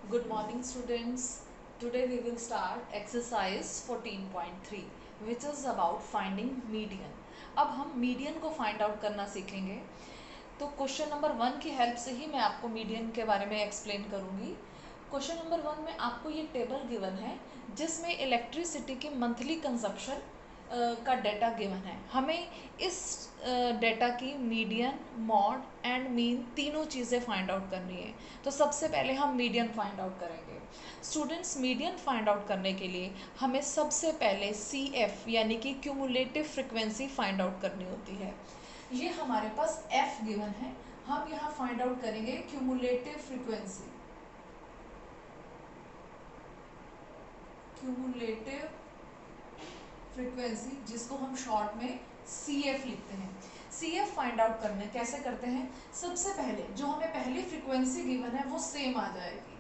Good morning students. Today we will start exercise 14.3 which is about finding median. अब हम median को find out करना सीखेंगे। तो क्वेश्चन नंबर 1 की हेल्प से ही मैं आपको मीडियन के बारे में एक्सप्लेन करूँगी। क्वेश्चन नंबर 1 में आपको ये टेबल गिवन है जिसमें इलेक्ट्रिसिटी की मंथली कंजप्शन का डेटा गिवन है। हमें इस डेटा की मीडियन, मॉड एंड मीन तीनों चीज़ें फाइंड आउट करनी है। तो सबसे पहले हम मीडियन फाइंड आउट करेंगे। स्टूडेंट्स, मीडियन फाइंड आउट करने के लिए हमें सबसे पहले CF यानी कि क्यूमुलेटिव फ्रिक्वेंसी फाइंड आउट करनी होती है। ये हमारे पास F गिवन है, हम यहाँ फाइंड आउट करेंगे क्यूमुलेटिव फ्रिक्वेंसी। क्यूमुलेटिव फ्रीक्वेंसी जिसको हम शॉर्ट में CF लिखते हैं। CF फाइंड आउट करने कैसे करते हैं? सबसे पहले जो हमें पहली फ्रीक्वेंसी गिवन है वो सेम आ जाएगी।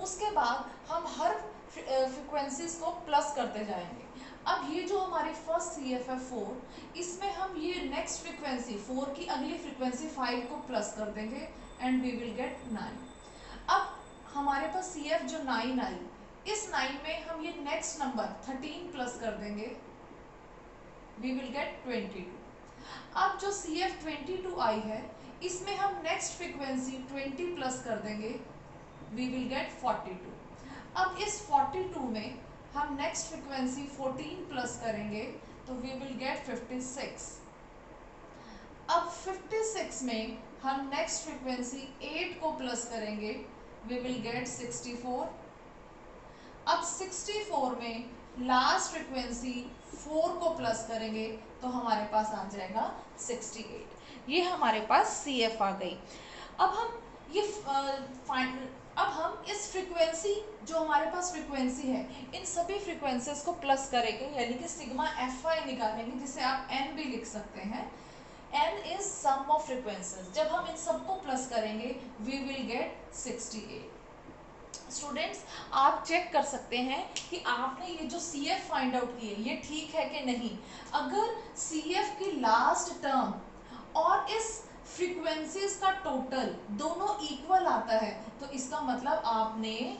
उसके बाद हम हर फ्रीक्वेंसीज को प्लस करते जाएंगे। अब ये जो हमारी फर्स्ट CF है 4, इसमें हम ये नेक्स्ट फ्रीक्वेंसी 4 की अगली फ्रीक्वेंसी 5 को प्लस कर देंगे एंड वी विल गेट 9। अब हमारे पास CF जो 9 आई, इस 9 में हम ये नेक्स्ट नंबर 13 प्लस कर देंगे, वी विल गेट 22। अब जो CF 22 आई है, इसमें हम नेक्स्ट फ्रीक्वेंसी 20 प्लस कर देंगे, वी विल गेट 42। अब इस 42 में हम नेक्स्ट फ्रीक्वेंसी 14 प्लस करेंगे तो वी विल गेट 56। अब 56 में हम नेक्स्ट फ्रीक्वेंसी 8 को प्लस करेंगे, वी विल गेट 64। अब 64 में लास्ट फ्रीक्वेंसी 4 को प्लस करेंगे तो हमारे पास आ जाएगा 68। ये हमारे पास CF आ गई। अब हम ये अब हम इस फ्रीक्वेंसी जो हमारे पास फ्रीक्वेंसी है, इन सभी फ्रीक्वेंसीज को प्लस करेंगे यानी कि सिग्मा FI निकालेंगे, जिसे आप N भी लिख सकते हैं। N is sum of frequencies. जब हम इन सबको प्लस करेंगे वी विल गेट 68। स्टूडेंट्स, आप चेक कर सकते हैं कि आपने ये जो CF फाइंड आउट की है ये ठीक है कि नहीं। अगर CF की लास्ट टर्म और इस फ्रीक्वेंसीज का टोटल दोनों इक्वल आता है तो इसका मतलब आपने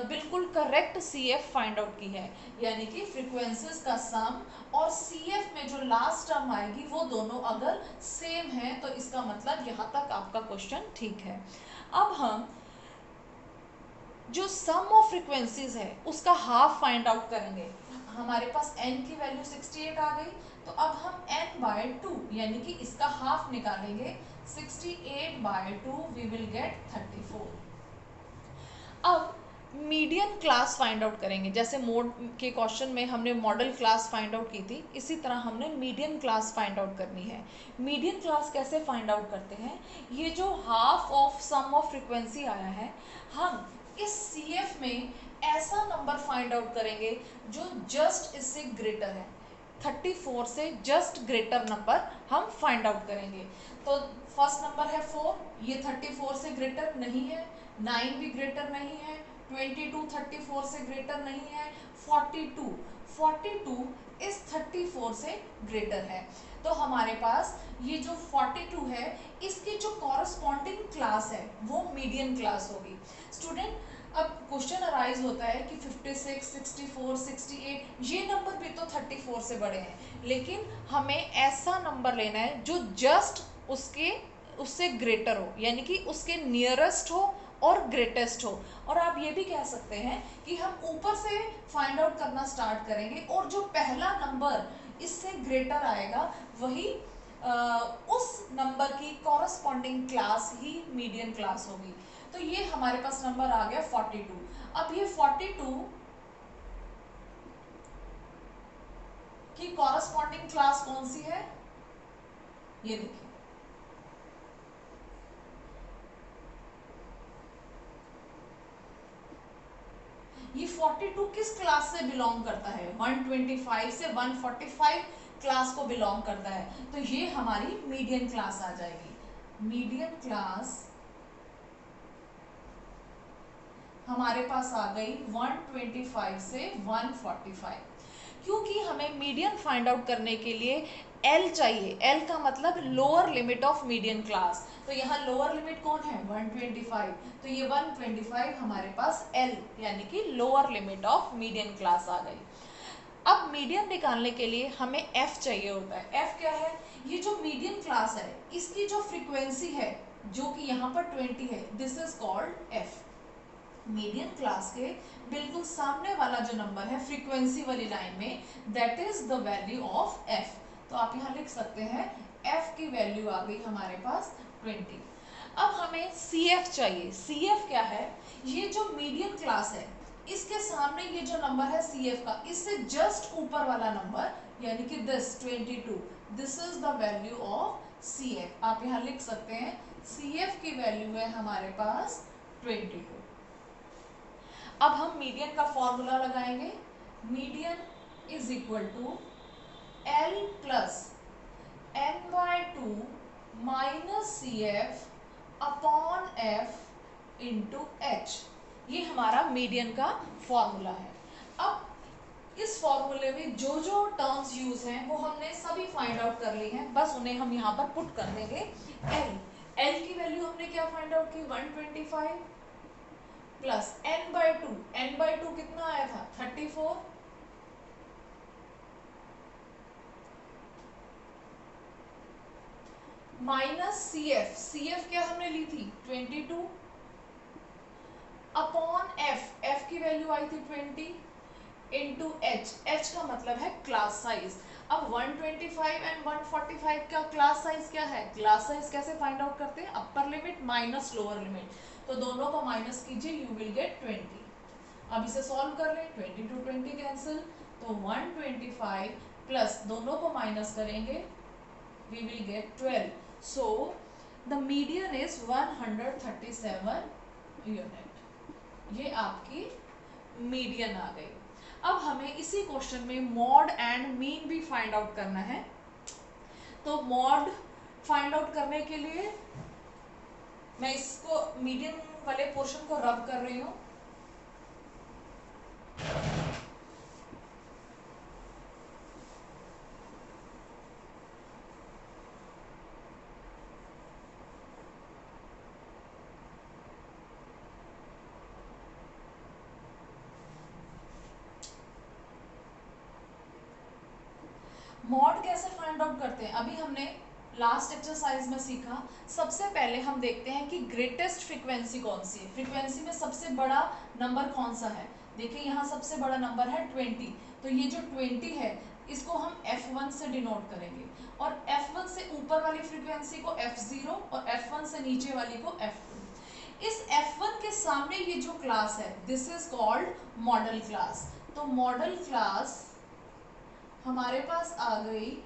बिल्कुल करेक्ट CF फाइंड आउट की है। यानी कि फ्रीक्वेंसीज का सम और CF में जो लास्ट टर्म आएगी वो दोनों अगर सेम है तो इसका मतलब यहाँ तक आपका क्वेश्चन ठीक है। अब हम जो सम ऑफ फ्रीक्वेंसीज है उसका हाफ फाइंड आउट करेंगे। हमारे पास n की वैल्यू 68 आ गई, तो अब हम n/2 यानी कि इसका हाफ निकालेंगे, 68/2 वी विल गेट 34। अब मीडियन क्लास फाइंड आउट करेंगे। जैसे मोड के क्वेश्चन में हमने मॉडल क्लास फाइंड आउट की थी, इसी तरह हमने मीडियन क्लास फाइंड आउट करनी है। मीडियन क्लास कैसे फाइंड आउट करते हैं? ये जो half of sum of frequency आया है, हम इस CF में ऐसा नंबर फाइंड आउट करेंगे जो जस्ट इससे ग्रेटर है। 34 से जस्ट ग्रेटर नंबर हम फाइंड आउट करेंगे। तो फर्स्ट नंबर है 4, ये 34 से ग्रेटर नहीं है, 9 भी ग्रेटर नहीं है, 22 34 से ग्रेटर नहीं है, 42 इस 34 से ग्रेटर है। तो हमारे पास ये जो 42 है, इसकी जो कॉरस्पॉन्डिंग क्लास है वो मीडियन क्लास होगी। स्टूडेंट, अब क्वेश्चन अराइज होता है कि 56, 64, 68 ये नंबर भी तो 34 से बड़े हैं, लेकिन हमें ऐसा नंबर लेना है जो जस्ट उससे ग्रेटर हो, यानी कि उसके नियरेस्ट हो और ग्रेटेस्ट हो। और आप ये भी कह सकते हैं कि हम ऊपर से फाइंड आउट करना स्टार्ट करेंगे और जो पहला नंबर इससे ग्रेटर आएगा वही उस नंबर की कॉरस्पॉन्डिंग क्लास ही मीडियन क्लास होगी। तो ये हमारे पास नंबर आ गया 42। अब ये 42 की कॉरस्पॉन्डिंग क्लास कौन सी है, ये देखिए। ये 42 किस क्लास से बिलोंग करता है? 125 से 145 क्लास को बिलोंग करता है। तो ये हमारी मीडियन क्लास आ जाएगी। मीडियन क्लास हमारे पास आ गई 125 से 145। क्योंकि हमें मीडियन फाइंड आउट करने के लिए एल चाहिए। एल का मतलब lower limit of median class. तो यहाँ लोअर लिमिट कौन है 125, तो ये 125 हमारे पास एल यानी कि lower limit of median class आ गई। अब मीडियन निकालने के लिए हमें एफ चाहिए होता है। एफ क्या है, ये जो मीडियन क्लास है इसकी जो फ्रीक्वेंसी है जो कि यहाँ पर 20 है, this is called F. Median class के बिल्कुल सामने वाला जो नंबर है फ्रीक्वेंसी वाली लाइन में, that is the value of F. तो आप यहाँ लिख सकते हैं एफ की वैल्यू आ गई हमारे पास 20। अब हमें सी एफ चाहिए। सी एफ क्या है, ये जो मीडियन क्लास है इसके सामने ये जो नंबर है सी एफ का, इससे जस्ट ऊपर वाला नंबर यानी कि this 22, this is the value of C F. आप यहाँ लिख सकते हैं सी एफ की वैल्यू है हमारे पास 22। अब हम मीडियन का फॉर्मूला लगाएंगे। Median is equal to L plus N by 2 minus C F upon F into H. ये हमारा मीडियन का फॉर्मूला है। अब इस फॉर्मूले में जो जो टर्म्स यूज हैं वो हमने सभी फाइंड आउट कर ली हैं, बस उन्हें हम यहाँ पर पुट कर देंगे। एल, एल की वैल्यू हमने क्या फाइंड आउट की 125 plus N by 2, N by 2 कितना आया था 34, minus C F, C F क्या हमने ली थी 22 अपॉन एफ, एफ की वैल्यू आई थी 20 इंटू एच, एच का मतलब है क्लास साइज। अब 125 एंड 145 का क्लास साइज क्या है, क्लास साइज कैसे फाइंड आउट करते हैं, upper limit minus lower limit, तो दोनों को माइनस कीजिए यू विल गेट 20। अब इसे सॉल्व कर लें, 20 टू 20 कैंसिल, तो 125 प्लस दोनों को माइनस करेंगे we will get 12, so the median is 137 unit. ये आपकी मीडियन आ गई। अब हमें इसी क्वेश्चन में मॉड एंड मीन भी फाइंड आउट करना है। तो मॉड फाइंड आउट करने के लिए मैं इसको मीडियन वाले पोर्शन को रब कर रही हूँ। मॉड कैसे फाइंड आउट करते हैं, अभी हमने लास्ट एक्सरसाइज में सीखा। सबसे पहले हम देखते हैं कि ग्रेटेस्ट फ्रीक्वेंसी कौन सी है, फ्रीक्वेंसी में सबसे बड़ा नंबर कौन सा है। देखिए यहाँ सबसे बड़ा नंबर है 20, तो ये जो 20 है इसको हम F1 से डिनोट करेंगे, और F1 से ऊपर वाली फ्रीक्वेंसी को F0 और F1 से नीचे वाली को F2। इस F1 के सामने ये जो क्लास है this is called model class. तो मॉडल क्लास हमारे पास आ गई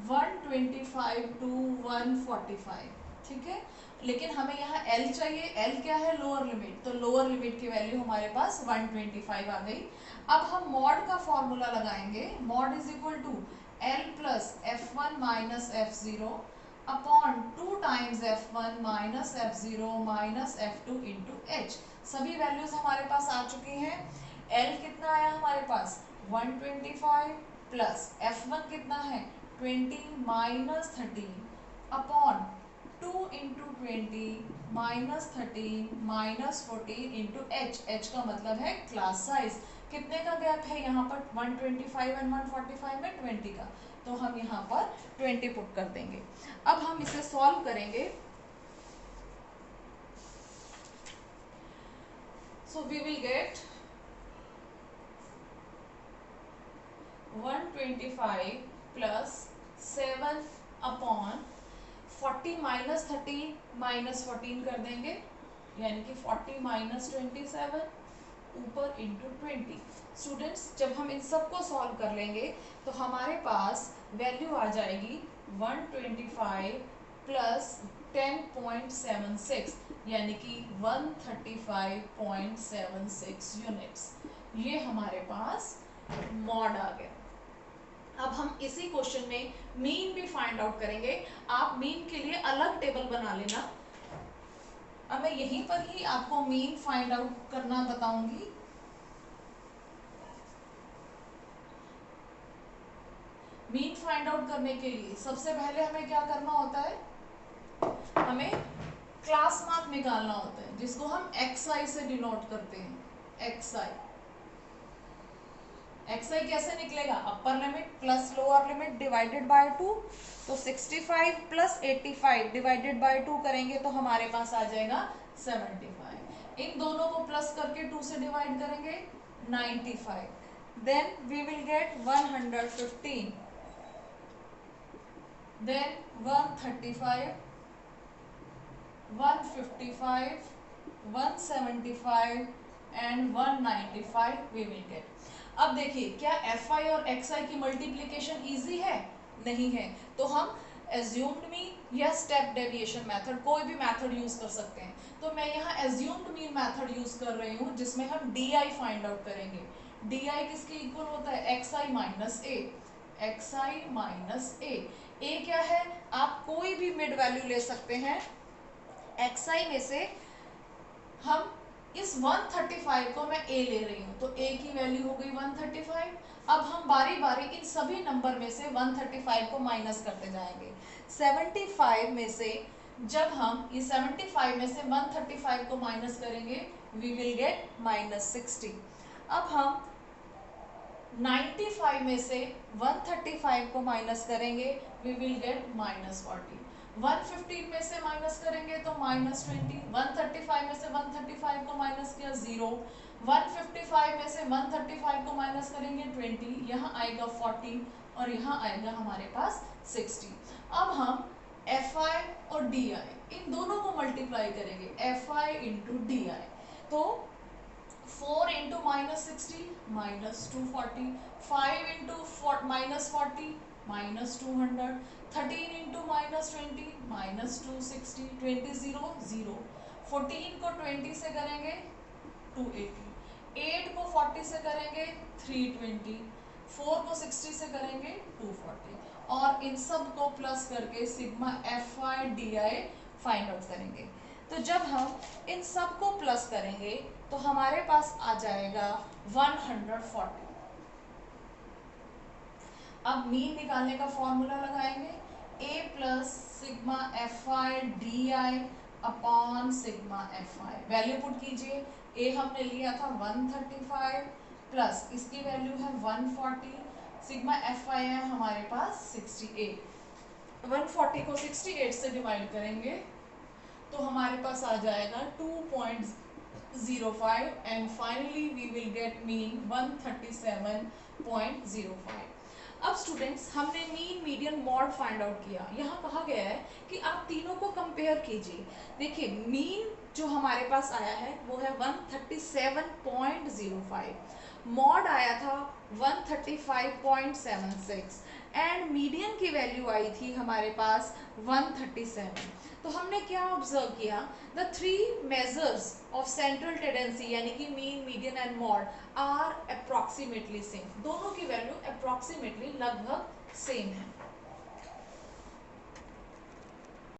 125 टू 145, ठीक है। लेकिन हमें यहाँ L चाहिए, L क्या है लोअर लिमिट, तो लोअर लिमिट की वैल्यू हमारे पास 125 आ गई। अब हम मॉड का फॉर्मूला लगाएंगे, mode is equal to L plus F1 minus F0 upon 2 times F1 minus F0 minus F2 into H। सभी वैल्यूज हमारे पास आ चुकी हैं। L कितना आया हमारे पास 125 प्लस F1 कितना है 20 minus 13 upon 2 into 20 minus 13 minus 14 into H, H का मतलब है क्लास साइज। कितने का गैप है यहाँ पर 125 एंड 145 में 20 का, तो हम यहाँ पर 20 पुट कर देंगे। अब हम इसे सॉल्व करेंगे, so we will get 125 plus 7 upon 40 minus 13 minus 14 कर देंगे, यानी कि 40 माइनस 27 ऊपर इंटू 20। स्टूडेंट्स जब हम इन सबको सॉल्व कर लेंगे तो हमारे पास वैल्यू आ जाएगी 125 प्लस 10.76 यानी कि 135.76 यूनिट्स। ये हमारे पास मॉड आ गया। अब हम इसी क्वेश्चन में मीन भी फाइंड आउट करेंगे। आप मीन के लिए अलग टेबल बना लेना। अब मैं यहीं पर ही आपको मीन फाइंड आउट करना बताऊंगी। आउट करने के लिए सबसे पहले हमें क्या करना होता है, हमें क्लास मार्क निकालना होता है जिसको हम xi से डिनोट करते हैं। xi कैसे निकलेगा, upper limit plus lower limit divided by 2, तो 65 प्लस 85 डिवाइडेड बाय 2 करेंगे तो हमारे पास आ जाएगा 75। इन दोनों को प्लस करके 2 से डिवाइड करेंगे 95, then we will get 115, then 135, 155, 175 and 195 we will get. अब देखिए क्या fi और xi की मल्टीप्लिकेशन इजी है, नहीं है, तो हम एज्यूम्ड मीन या स्टेप डेविएशन मेथड कोई भी मेथड यूज कर सकते हैं। तो मैं यहाँ एज्यूम्ड मीन मेथड यूज कर रही हूँ जिसमें हम di फाइंड आउट करेंगे। di किसके इक्वल होता है, xi माइनस ए, xi माइनस ए। ए क्या है, आप कोई भी मिड वैल्यू ले सकते हैं, xi में से हम इस 135 को मैं a ले रही हूँ तो a की वैल्यू हो गई 135। अब हम बारी बारी इन सभी नंबर में से 135 को माइनस करते जाएंगे। 75 में से जब हम इस 75 में से 135 को माइनस करेंगे वी विल गेट -60। अब हम 95 में से 135 को माइनस करेंगे वी विल गेट -40। 115 में से माइनस करेंगे तो -20, 135 में से 135 को माइनस किया 0, 155 में से 135 को माइनस करेंगे 20, यहाँ आएगा 40 और यहाँ आएगा हमारे पास 60। अब हम fi और di इन दोनों को मल्टीप्लाई करेंगे, fi इंटू di, तो 4 इंटू -60 -240, 5 इंटू -40 -200, 13 इंटू -20 -260, 20 0 0, 14 को 20 से करेंगे 280, 8 को 40 से करेंगे 320, 4 को 60 से करेंगे 240 और इन सब को प्लस करके sigma fi di find out करेंगे। तो जब हम इन सब को प्लस करेंगे तो हमारे पास आ जाएगा 140। अब मीन निकालने का फॉर्मूला लगाएंगे, a plus sigma fi di upon sigma fi। Value put कीजिए, a हमने लिया था 135 प्लस इसकी वैल्यू है 140, सिग्मा fi है हमारे पास 68। 140 को 68 से डिवाइड करेंगे तो हमारे पास आ जाएगा 2.05 and finally we will get mean 137.05। अब स्टूडेंट्स हमने mean median mode find out किया। यहाँ कहा गया है कि आप तीनों को कंपेयर कीजिए। देखिए मीन जो हमारे पास आया है वो है 137.05, मॉड आया था 135.76 एंड मीडियन की वैल्यू आई थी हमारे पास 137। तो हमने क्या ऑब्जर्व किया, the three measures of central tendency यानी कि mean median and mode are approximately same, दोनों की वैल्यू अप्रॉक्सीमेटली लगभग सेम है।